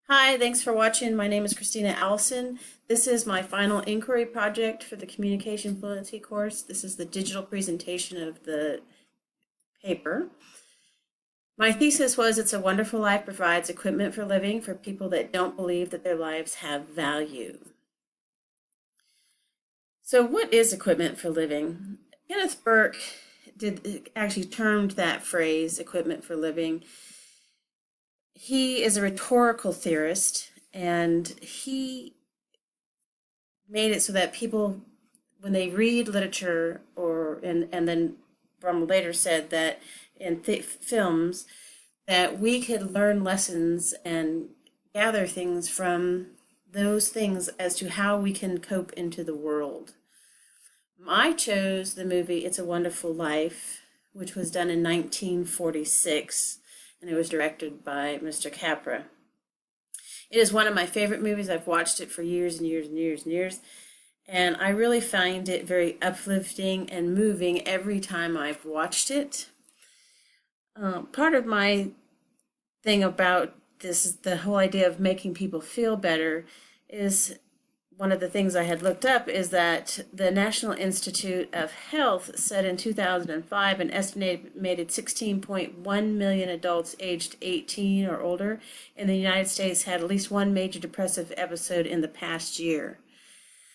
Hi, thanks for watching. My name is Christina Allison. This is my final inquiry project for the Communication Fluency course. This is the digital presentation of the paper. My thesis was It's a Wonderful Life provides equipment for living for people that don't believe that their lives have value. So what is equipment for living? Kenneth Burke actually termed that phrase equipment for living. He is a rhetorical theorist, and he made it so that people, when they read literature, and then Brum later said that in films, that we could learn lessons and gather things from those things as to how we can cope into the world. I chose the movie It's a Wonderful Life, which was done in 1946, and it was directed by Mr. Capra. It is one of my favorite movies. I've watched it for years and years and years and years, and I really find it very uplifting and moving every time I've watched it. Part of my thing about this, the whole idea of making people feel better, is one of the things I had looked up is that the National Institute of Health said in 2005 an estimated 16.1 million adults aged 18 or older in the United States had at least one major depressive episode in the past year.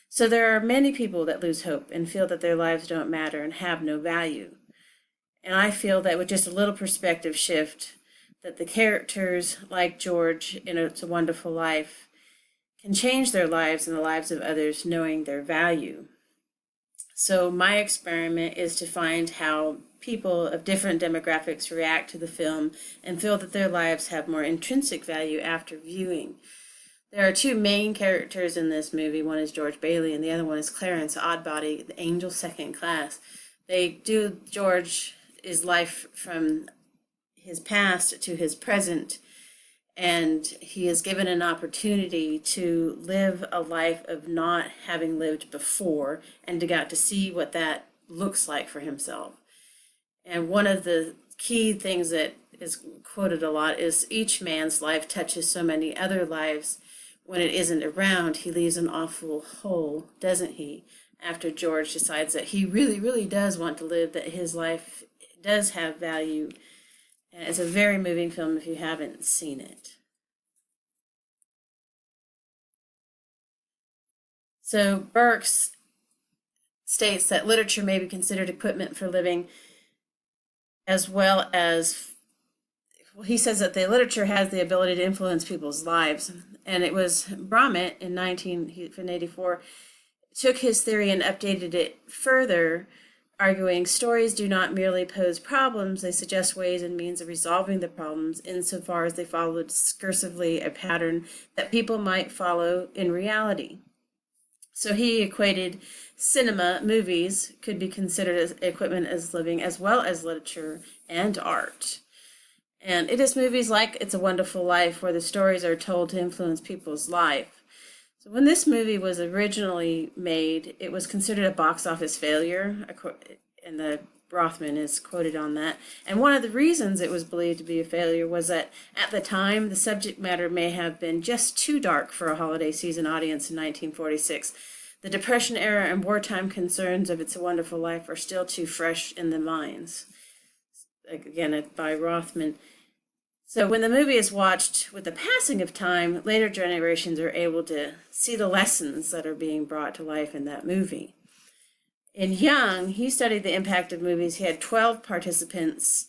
So there are many people that lose hope and feel that their lives don't matter and have no value. And I feel that with just a little perspective shift, that the characters like George in It's a Wonderful Life can change their lives and the lives of others knowing their value. So my experiment is to find how people of different demographics react to the film and feel that their lives have more intrinsic value after viewing. There are two main characters in this movie. One is George Bailey and the other one is Clarence Oddbody, the angel second class. They do George's life from his past to his present, and he is given an opportunity to live a life of not having lived before and to get to see what that looks like for himself. And one of the key things that is quoted a lot is each man's life touches so many other lives. When it isn't around, he leaves an awful hole, doesn't he? After George decides that he really, really does want to live, that his life does have value. And it's a very moving film if you haven't seen it. So Burks states that literature may be considered equipment for living, as well as, well, he says that the literature has the ability to influence people's lives. And it was Bromett in 1984 took his theory and updated it further, arguing stories do not merely pose problems, they suggest ways and means of resolving the problems insofar as they follow discursively a pattern that people might follow in reality. So he equated cinema, movies, could be considered as equipment as living, as well as literature and art. And it is movies like It's a Wonderful Life where the stories are told to influence people's life. So when this movie was originally made, it was considered a box office failure, and the Rothman is quoted on that. And one of the reasons it was believed to be a failure was that at the time, the subject matter may have been just too dark for a holiday season audience in 1946. The Depression era and wartime concerns of It's a Wonderful Life are still too fresh in the minds. Again, by Rothman. So when the movie is watched with the passing of time, later generations are able to see the lessons that are being brought to life in that movie. In Young, he studied the impact of movies. He had 12 participants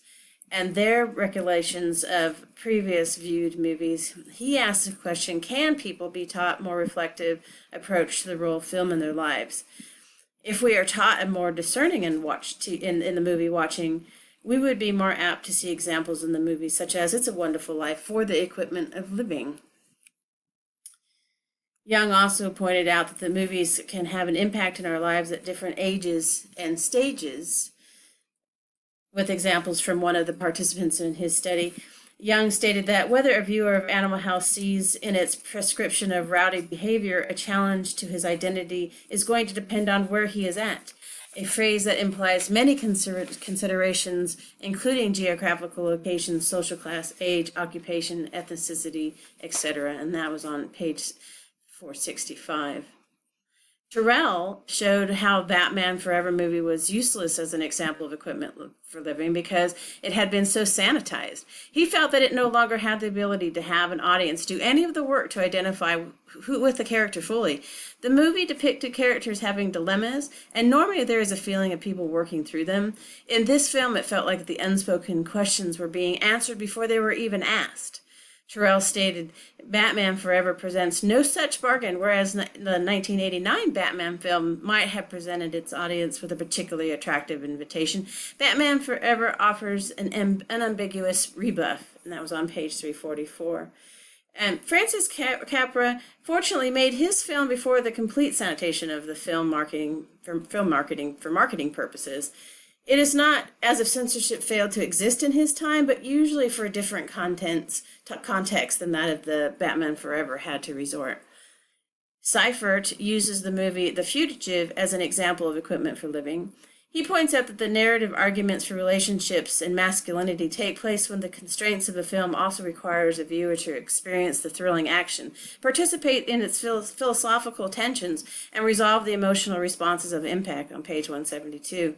and their recollections of previous viewed movies. He asked the question, can people be taught more reflective approach to the role of film in their lives? If we are taught a more discerning in the movie watching, we would be more apt to see examples in the movie, such as It's a Wonderful Life, for the equipment of living. Young also pointed out that the movies can have an impact in our lives at different ages and stages, with examples from one of the participants in his study. Young stated that whether a viewer of Animal House sees in its prescription of rowdy behavior a challenge to his identity is going to depend on where he is at. a phrase that implies many considerations, including geographical location, social class, age, occupation, ethnicity, etc. And that was on page 465. Terrell showed how Batman Forever movie was useless as an example of equipment for living because it had been so sanitized. He felt that it no longer had the ability to have an audience do any of the work to identify with the character fully. The movie depicted characters having dilemmas, and normally there is a feeling of people working through them. In this film, it felt like the unspoken questions were being answered before they were even asked. Terrell stated, Batman Forever presents no such bargain, whereas the 1989 Batman film might have presented its audience with a particularly attractive invitation. Batman Forever offers an unambiguous rebuff, and that was on page 344. And Francis Capra fortunately made his film before the complete sanitation of the film marketing for marketing purposes. It is not as if censorship failed to exist in his time, but usually for a different context than that of the Batman Forever had to resort. Seifert uses the movie The Fugitive as an example of equipment for living. He points out that the narrative arguments for relationships and masculinity take place when the constraints of the film also requires a viewer to experience the thrilling action, participate in its philosophical tensions, and resolve the emotional responses of impact on page 172.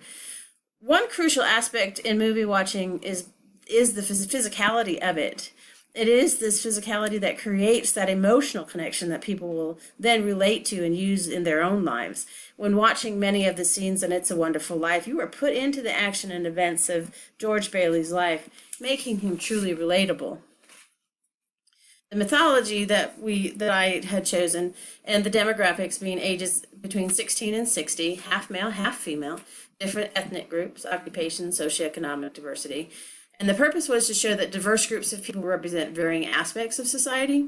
One crucial aspect in movie watching is the physicality of it. It is this physicality that creates that emotional connection that people will then relate to and use in their own lives. When watching many of the scenes in It's a Wonderful Life, you are put into the action and events of George Bailey's life, making him truly relatable. The mythology that I had chosen, and the demographics being ages between 16 and 60, half male, half female, different ethnic groups, occupation, socioeconomic diversity. And the purpose was to show that diverse groups of people represent varying aspects of society.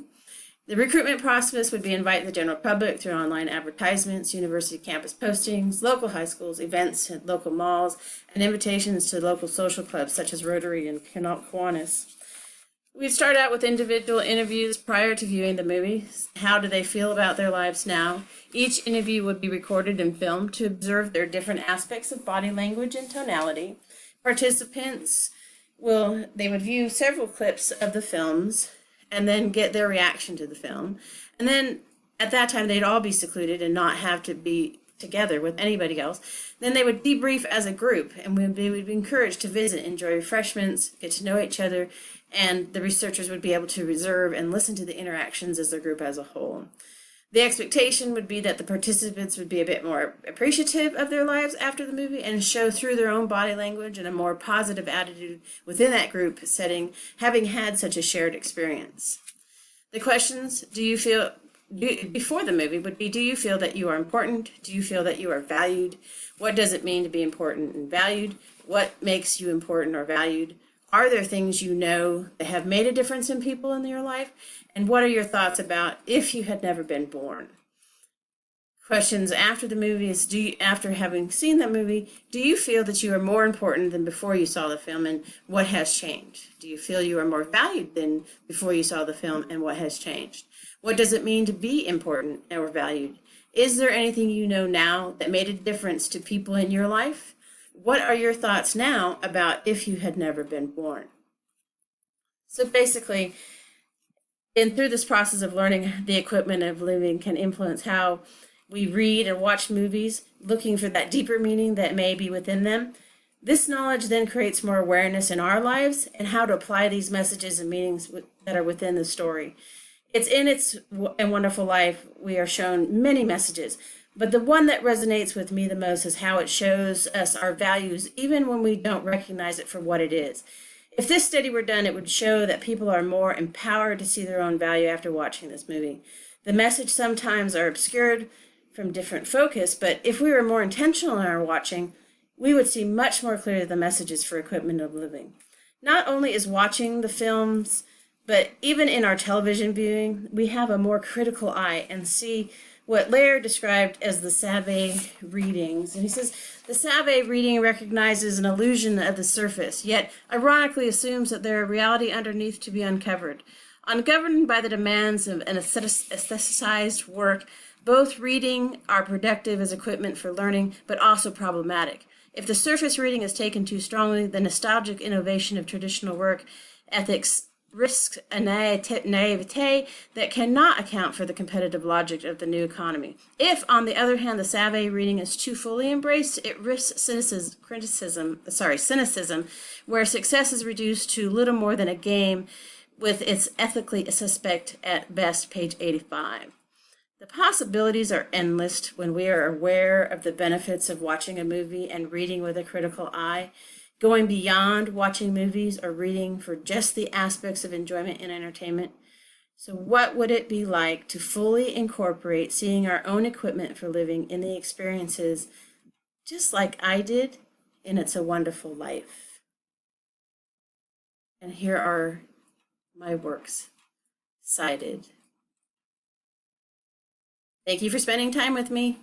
The recruitment process would be invite the general public through online advertisements, university campus postings, local high schools, events at local malls, and invitations to local social clubs such as Rotary and Kiwanis. We'd start out with individual interviews prior to viewing the movie. How do they feel about their lives now? Each interview would be recorded and filmed to observe their different aspects of body language and tonality. Participants they would view several clips of the films and then get their reaction to the film. And then at that time, they'd all be secluded and not have to be together with anybody else. Then they would debrief as a group, and they would be encouraged to visit, enjoy refreshments, get to know each other, and the researchers would be able to observe and listen to the interactions as a group as a whole. The expectation would be that the participants would be a bit more appreciative of their lives after the movie and show through their own body language and a more positive attitude within that group setting, having had such a shared experience. The questions before the movie would be, do you feel that you are important? Do you feel that you are valued? What does it mean to be important and valued? What makes you important or valued? Are there things you know that have made a difference in people in your life? And what are your thoughts about if you had never been born? Questions after the movie is, after having seen the movie, do you feel that you are more important than before you saw the film, and what has changed? Do you feel you are more valued than before you saw the film, and what has changed? What does it mean to be important or valued? Is there anything you know now that made a difference to people in your life? What are your thoughts now about if you had never been born? So basically, through this process of learning, the equipment of living can influence how we read and watch movies, looking for that deeper meaning that may be within them. This knowledge then creates more awareness in our lives and how to apply these messages and meanings that are within the story. It's in It's a Wonderful Life, we are shown many messages, but the one that resonates with me the most is how it shows us our values, even when we don't recognize it for what it is. If this study were done, it would show that people are more empowered to see their own value after watching this movie. The message sometimes are obscured from different focus, but if we were more intentional in our watching, we would see much more clearly the messages for equipment of living. Not only is watching the films, but even in our television viewing, we have a more critical eye and see what Laird described as the Savvy readings. And he says, the Savvy reading recognizes an illusion of the surface, yet ironically assumes that there are reality underneath to be uncovered. Ungoverned by the demands of an aestheticized work, Both reading are productive as equipment for learning, but also problematic. If the surface reading is taken too strongly, the nostalgic innovation of traditional work ethics risks a naivete that cannot account for the competitive logic of the new economy. If, on the other hand, the Sauvé reading is too fully embraced, it risks cynicism, where success is reduced to little more than a game with its ethically suspect at best, page 85. The possibilities are endless when we are aware of the benefits of watching a movie and reading with a critical eye, going beyond watching movies or reading for just the aspects of enjoyment and entertainment. So what would it be like to fully incorporate seeing our own equipment for living in the experiences, just like I did in It's a Wonderful Life? And here are my works cited. Thank you for spending time with me.